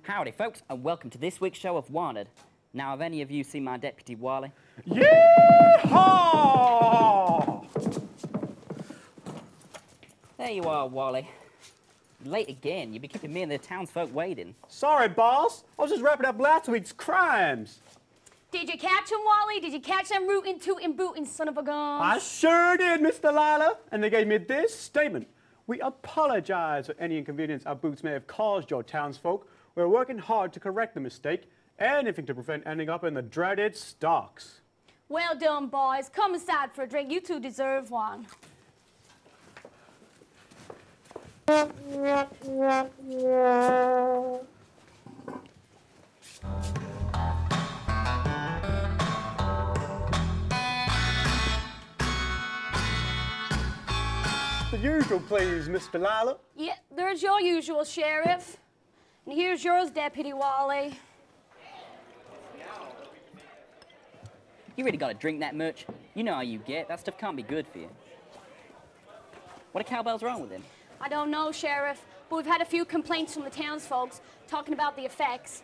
Howdy, folks, and welcome to this week's show of Wanted. Now, have any of you seen my deputy, Wally? Yeehaw! There you are, Wally. Late again. You've been keeping me and the townsfolk waiting. Sorry, boss. I was just wrapping up last week's crimes. Did you catch him, Wally? Did you catch them rootin', tootin', bootin', son of a gun? I sure did, Miss Delilah. And they gave me this statement. We apologize for any inconvenience our boots may have caused your townsfolk. We're working hard to correct the mistake, anything to prevent ending up in the dreaded stocks. Well done, boys. Come inside for a drink. You two deserve one. The usual, please, Miss Delilah. Yeah, there's your usual, Sheriff. And here's yours, Deputy Wally. You really got to drink that much? You know how you get. That stuff can't be good for you. What are cowbells wrong with him? I don't know, Sheriff, but we've had a few complaints from the townsfolk talking about the effects.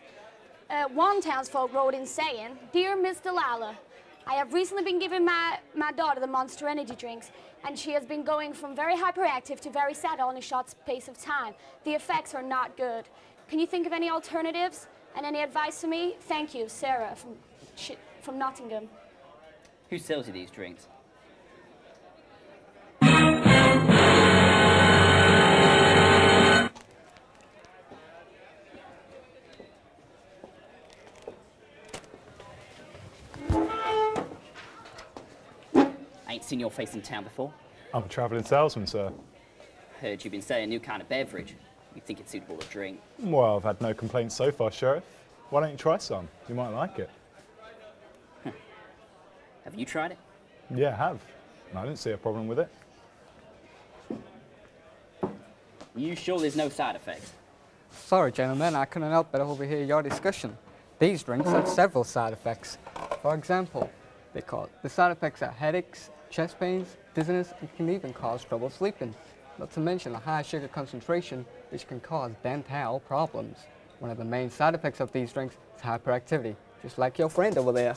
One townsfolk wrote in saying, "Dear Miss Delilah, I have recently been giving my daughter the Monster Energy drinks, and she has been going from very hyperactive to very sad all in a short space of time. The effects are not good. Can you think of any alternatives and any advice for me? Thank you, Sarah from Nottingham." Who sells you these drinks? I ain't seen your face in town before. I'm a travelling salesman, sir. Heard you've been selling a new kind of beverage. You think it's suitable to drink? Well, I've had no complaints so far, Sheriff. Why don't you try some? You might like it. Have you tried it? Yeah, I have. And I didn't see a problem with it. Are you sure there's no side effects? Sorry, gentlemen, I couldn't help but overhear your discussion. These drinks have several side effects. For example, the side effects are headaches, chest pains, dizziness, and can even cause trouble sleeping. Not to mention a high sugar concentration, which can cause dental problems. One of the main side effects of these drinks is hyperactivity, just like your friend over there.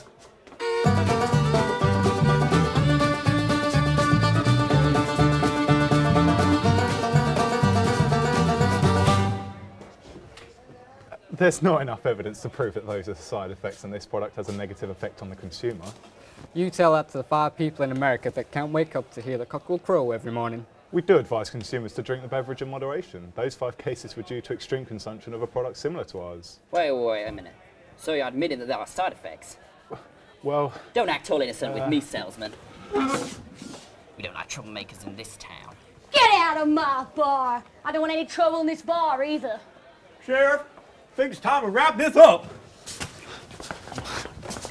There's not enough evidence to prove that those are side effects and this product has a negative effect on the consumer. You tell that to the 5 people in America that can't wake up to hear the cockerel crow every morning. We do advise consumers to drink the beverage in moderation. Those 5 cases were due to extreme consumption of a product similar to ours. Wait a minute. So you're admitting that there are side effects? Well... Don't act all innocent with me, salesman. We don't like troublemakers in this town. Get out of my bar! I don't want any trouble in this bar either. Sheriff, I think it's time to wrap this up.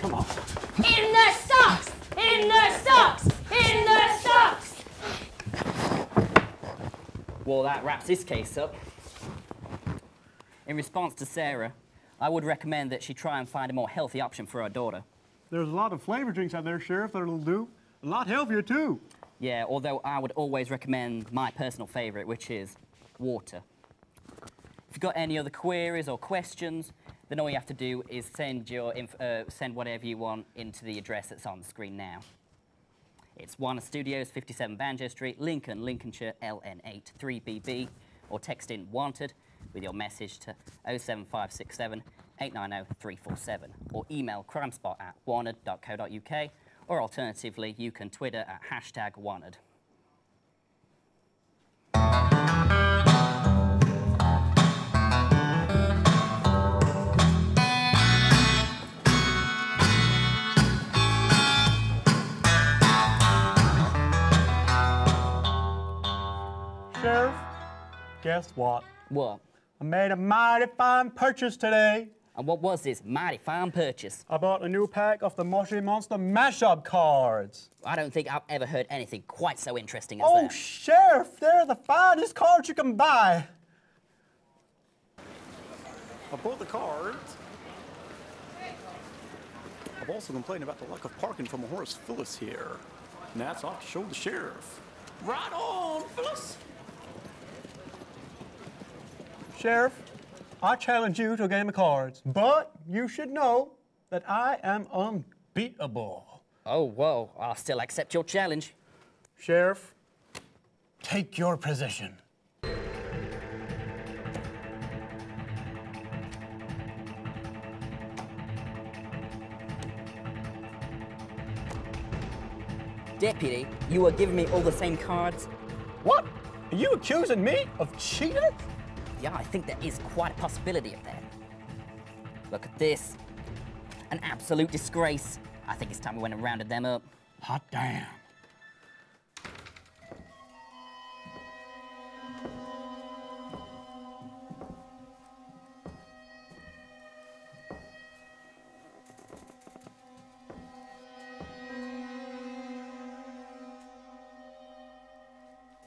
Come on. In the stocks! In the stocks! In the stocks! Well, that wraps this case up. In response to Sarah, I would recommend that she try and find a more healthy option for her daughter. There's a lot of flavor drinks out there, Sheriff, that'll do. A lot healthier, too. Yeah, although I would always recommend my personal favourite, which is water. If you've got any other queries or questions, then all you have to do is send whatever you want into the address that's on the screen now. It's Warner Studios, 57 Banjo Street, Lincoln, Lincolnshire, LN8 3BB. or text in wanted with your message to 07567 890 347 or email crimespot@wanted.co.uk, or alternatively you can Twitter at #wanted. Sheriff, guess what? What? I made a mighty fine purchase today. And what was this mighty fine purchase? I bought a new pack of the Mushy Monster mashup cards. I don't think I've ever heard anything quite so interesting as Oh, that. Sheriff, they're the finest cards you can buy. I bought the cards. I've also complained about the lack of parking for my horse Phyllis here. And that's off to show the sheriff. Right on, Phyllis! Sheriff, I challenge you to a game of cards, but you should know that I am unbeatable. Oh, whoa, I'll still accept your challenge. Sheriff, take your position. Deputy, you are giving me all the same cards? What? Are you accusing me of cheating? Yeah, I think there is quite a possibility of that. Look at this. An absolute disgrace. I think it's time we went and rounded them up. Hot damn.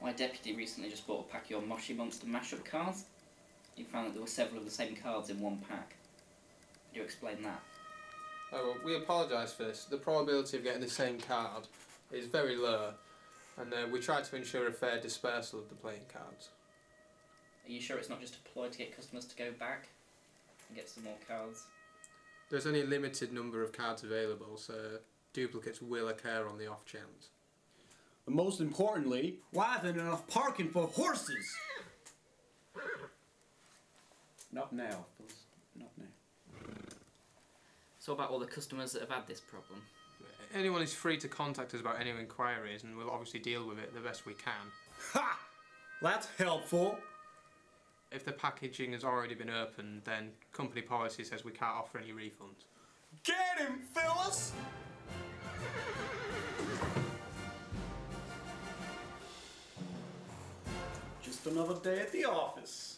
My deputy recently just bought a pack of your Moshi Monster mashup cards. He found that there were several of the same cards in one pack. Could you explain that? Oh, well, we apologise for this. The probability of getting the same card is very low, and we try to ensure a fair dispersal of the playing cards. Are you sure it's not just a ploy to get customers to go back and get some more cards? There's only a limited number of cards available, so duplicates will occur on the off chance. But most importantly, why isn't there enough parking for horses? Not now, Phyllis. Not now. So about all the customers that have had this problem? Anyone is free to contact us about any inquiries, and we'll obviously deal with it the best we can. Ha! That's helpful. If the packaging has already been opened, then company policy says we can't offer any refunds. Get him, Phyllis! Just another day at the office.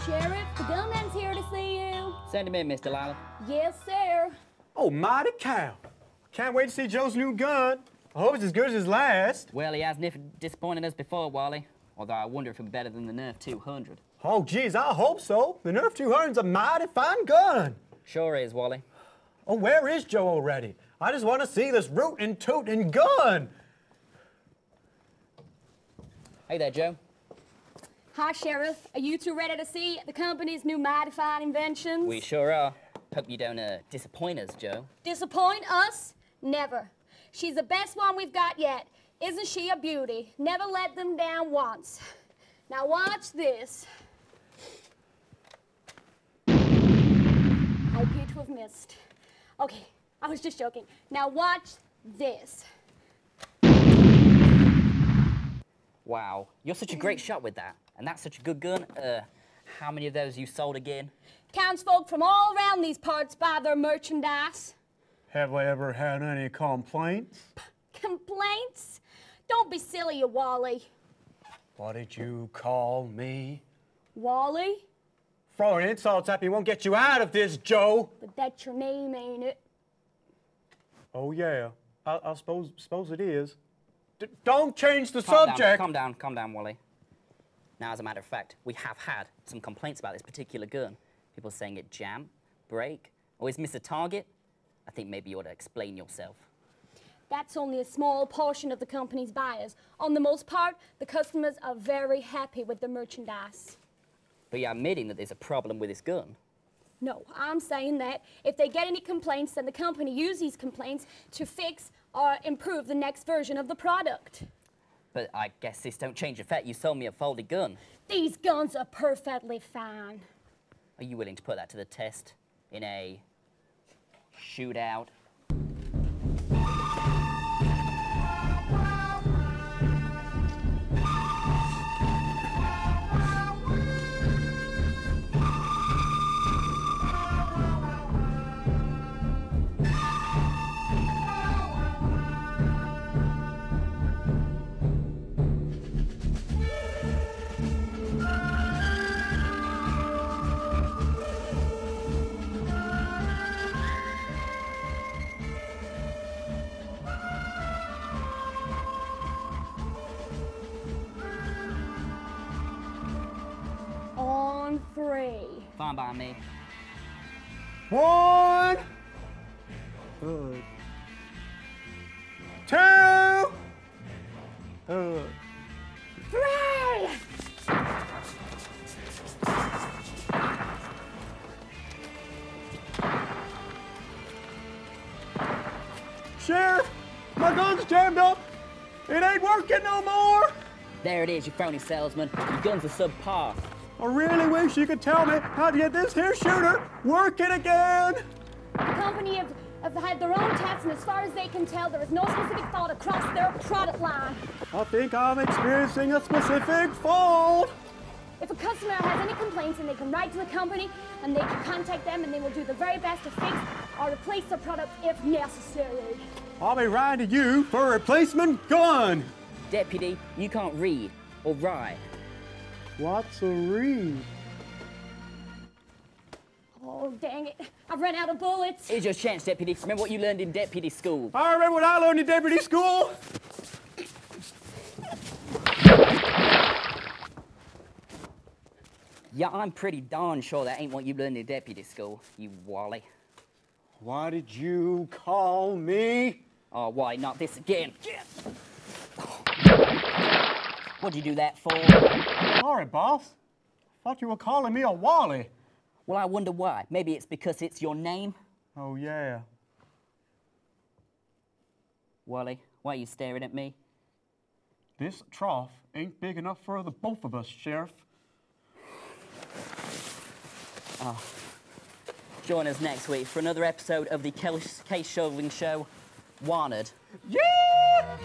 Sheriff, the gunman's here to see you. Send him in, Miss Delilah. Yes, sir. Oh, mighty cow. Can't wait to see Joe's new gun. I hope it's as good as his last. Well, he has disappointed us before, Wally. Although I wonder if it'd be better than the Nerf 200. Oh, geez, I hope so. The Nerf 200's a mighty fine gun. Sure is, Wally. Oh, where is Joe already? I just want to see this rootin' tootin' gun. Hey there, Joe. Hi, Sheriff. Are you two ready to see the company's new mighty fine inventions? We sure are. Hope you don't disappoint us, Joe. Disappoint us? Never. She's the best one we've got yet. Isn't she a beauty? Never let them down once. Now watch this. I appear to have missed. Okay, I was just joking. Now watch this. Wow, you're such a great shot with that. And that's such a good gun. How many of those you sold again? Townsfolk from all around these parts buy their merchandise. Have I ever had any complaints? Complaints? Don't be silly, you Wally. What did you call me? Wally? Throwing insults at me won't get you out of this, Joe. But that's your name, ain't it? Oh, yeah. I suppose it is. Don't change the subject. Calm down, Wally. Now, as a matter of fact, we have had some complaints about this particular gun. People saying it jam, break, or is miss a target. I think maybe you ought to explain yourself. That's only a small portion of the company's buyers. On the most part, the customers are very happy with the merchandise. But you're admitting that there's a problem with this gun. No, I'm saying that if they get any complaints, then the company use these complaints to fix or improve the next version of the product. But I guess this don't change the fact you sold me a faulty gun. These guns are perfectly fine. Are you willing to put that to the test in a shootout? On 3. Fine by me. 1, 2, 3! Sheriff, my gun's jammed up. It ain't working no more. There it is, you phony salesman. Your guns are subpar. I really wish you could tell me how to get this here shooter working again. The company have had their own tests, and as far as they can tell, there is no specific fault across their product line. I think I'm experiencing a specific fault. If a customer has any complaints, then they can write to the company, and they can contact them, and they will do their very best to fix or replace the product if necessary. I'll be writing to you for a replacement gun. Deputy, you can't read or write. What's a read? Oh, dang it. I've run out of bullets. Here's your chance, Deputy. Remember what you learned in deputy school. I remember what I learned in deputy school. Yeah, I'm pretty darn sure that ain't what you learned in deputy school, you wally. Why did you call me? Oh, why not this again? What'd you do that for? Sorry, boss. Thought you were calling me a Wally. Well, I wonder why. Maybe it's because it's your name? Oh, yeah. Wally, why are you staring at me? This trough ain't big enough for the both of us, Sheriff. Oh. Join us next week for another episode of the Case Shoveling Show, Wanted. Yeah!